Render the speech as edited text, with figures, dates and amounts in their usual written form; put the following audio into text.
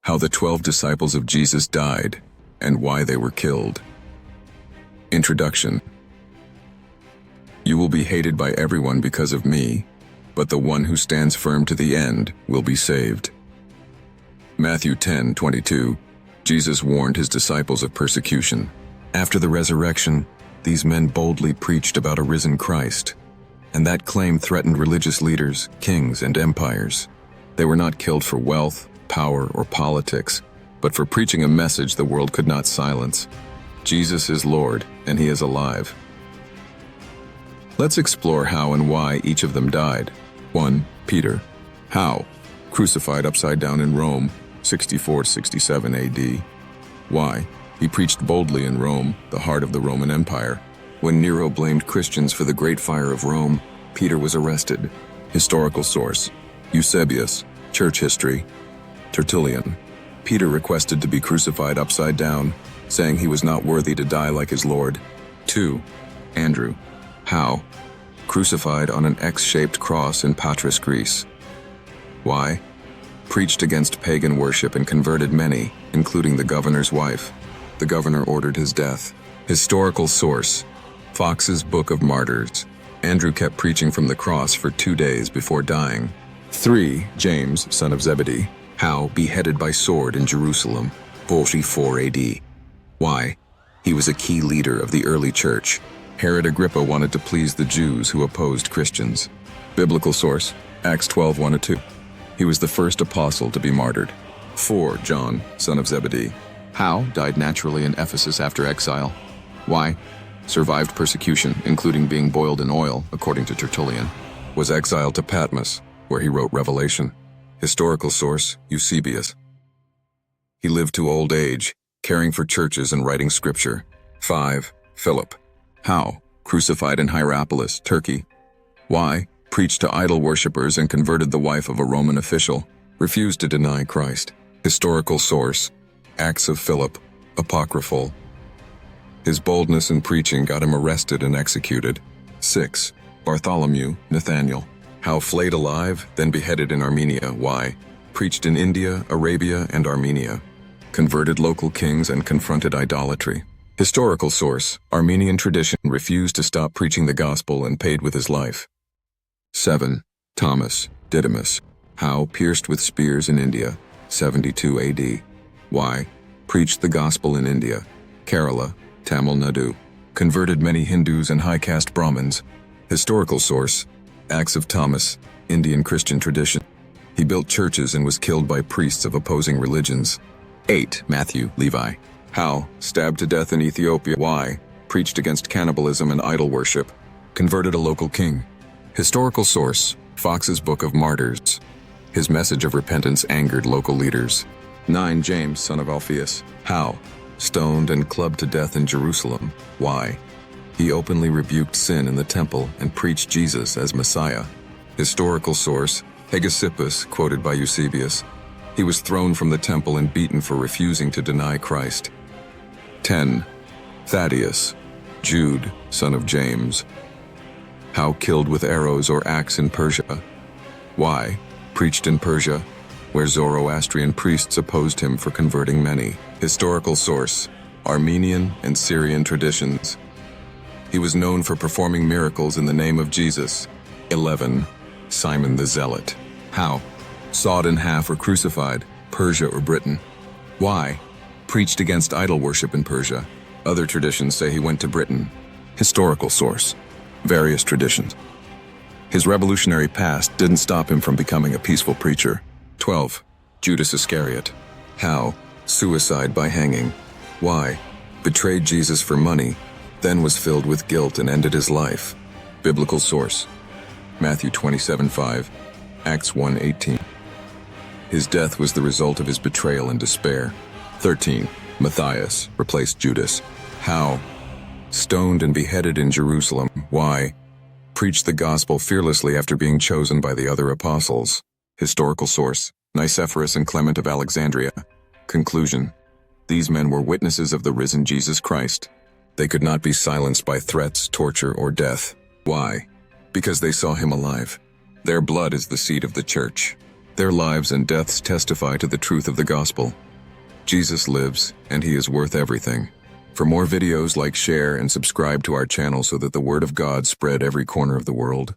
How the 12 disciples of Jesus died and why they were killed. Introduction. You will be hated by everyone because of me, but the one who stands firm to the end will be saved. Matthew 10:22. Jesus warned his disciples of persecution. After the resurrection, these men boldly preached about a risen Christ, and that claim threatened religious leaders, kings, and empires. They were not killed for wealth, power, or politics, but for preaching a message the world could not silence. Jesus is Lord, and he is alive. Let's explore how and why each of them died. 1. Peter. How? Crucified upside down in Rome, 64-67 AD. Why? He preached boldly in Rome, the heart of the Roman Empire. When Nero blamed Christians for the Great Fire of Rome, Peter was arrested. Historical source: Eusebius, Church History. Tertullian. Peter requested to be crucified upside down, saying he was not worthy to die like his Lord. 2. Andrew. How? Crucified on an X-shaped cross in Patras, Greece. Why? Preached against pagan worship and converted many, including the governor's wife. The governor ordered his death. Historical source: Fox's Book of Martyrs. Andrew kept preaching from the cross for 2 days before dying. 3. James, son of Zebedee. How? Beheaded by sword in Jerusalem, 44 AD. Why? He was a key leader of the early church. Herod Agrippa wanted to please the Jews who opposed Christians. Biblical source: Acts 12:1-2. He was the first apostle to be martyred. 4. John, son of Zebedee. How? Died naturally in Ephesus after exile. Why? Survived persecution, including being boiled in oil, according to Tertullian. Was exiled to Patmos, where he wrote Revelation. Historical source: Eusebius. He lived to old age, caring for churches and writing scripture. 5. Philip. How? Crucified in Hierapolis, Turkey. Why? Preached to idol worshippers and converted the wife of a Roman official. Refused to deny Christ. Historical source: Acts of Philip, apocryphal. His boldness in preaching got him arrested and executed. 6. Bartholomew, Nathaniel. How? Flayed alive, then beheaded in Armenia. Why? Preached in India, Arabia, and Armenia. Converted local kings and confronted idolatry. Historical source: Armenian tradition. Refused to stop preaching the gospel and paid with his life. 7. Thomas, Didymus. How? Pierced with spears in India, 72 AD. Why? Preached the gospel in India, Kerala, Tamil Nadu. Converted many Hindus and high-caste Brahmins. Historical source: Acts of Thomas, Indian Christian tradition. He built churches and was killed by priests of opposing religions. 8. Matthew, Levi. How? Stabbed to death in Ethiopia. Why? Preached against cannibalism and idol worship. Converted a local king. Historical source: Fox's Book of Martyrs. His message of repentance angered local leaders. 9. James, son of Alphaeus. How? Stoned and clubbed to death in Jerusalem. Why? He openly rebuked sin in the temple and preached Jesus as Messiah. Historical source: Hegesippus, quoted by Eusebius. He was thrown from the temple and beaten for refusing to deny Christ. 10. Thaddeus, Jude, son of James. How? Killed with arrows or axe in Persia. Why? Preached in Persia, where Zoroastrian priests opposed him for converting many. Historical source: Armenian and Syrian traditions. He was known for performing miracles in the name of Jesus. 11. Simon the Zealot. How? Sawed in half or crucified, Persia or Britain. Why? Preached against idol worship in Persia. Other traditions say he went to Britain. Historical source: various traditions. His revolutionary past didn't stop him from becoming a peaceful preacher. 12. Judas Iscariot. How? Suicide by hanging. Why? Betrayed Jesus for money, then was filled with guilt and ended his life. Biblical source: Matthew 27:5, Acts 1:18. His death was the result of his betrayal and despair. 13. Matthias replaced Judas. How? Stoned and beheaded in Jerusalem. Why? Preached the gospel fearlessly after being chosen by the other apostles. Historical source: Nicephorus and Clement of Alexandria. Conclusion: these men were witnesses of the risen Jesus Christ. They could not be silenced by threats, torture, or death. Why? Because they saw him alive. Their blood is the seed of the church. Their lives and deaths testify to the truth of the gospel. Jesus lives, and he is worth everything. For more videos, like, share, and subscribe to our channel so that the word of God spread every corner of the world.